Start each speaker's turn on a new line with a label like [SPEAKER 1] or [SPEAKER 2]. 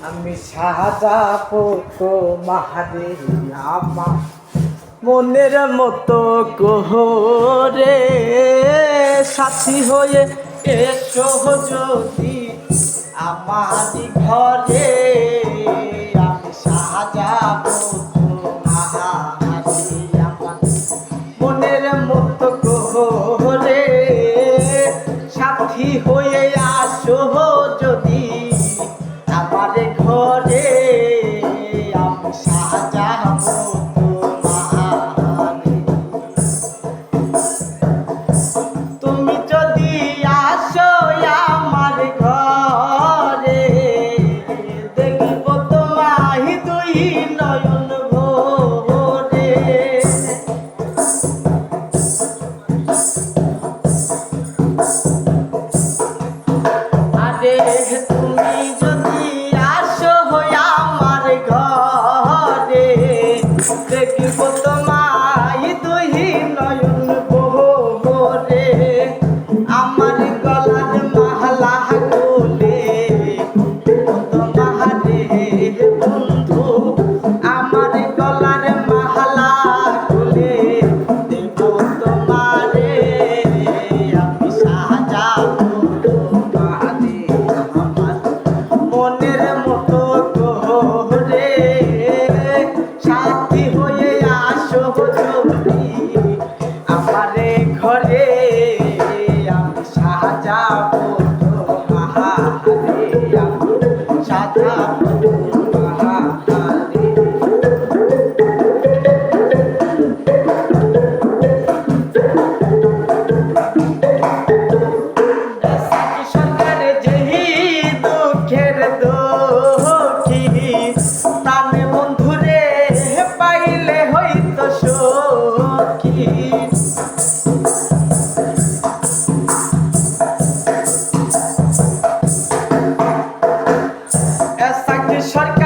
[SPEAKER 1] আমি সাজাবো তোমারে আমার মনের মতো কোহরে সাথী হয়ে এসো যদি আমারই ঘরে আমি সাজাবো তোমারে আমার মনের মতো কোহরে সাথী হয়ে আসো যদি আমার ঘরে আমি সাজাবো তোমারে। তুমি যদি আসো আমার ঘরে দেখিব তোমায় দুই নয়ন ভরে। আরে তুমি যদি আসো আমার ঘরে দেখিব তোমায় দুই নয়ন ভরে। আমার গলার মালা খুলে তোমারে বন্ধু আমার গলার মালা খুলে দেব তোমারে আমি সাজাবো তোমারে আমার মনের মতো করে সাথী হয়ে আসো যদি আমারে ঘরে আমি সাজাবো তোমারে আমি সাজাবো তোমারে। সরকারে যেহি দুঃখের দুঃখী প্রাণে বন্ধুরে পাইলে হইতো সখী। সরকার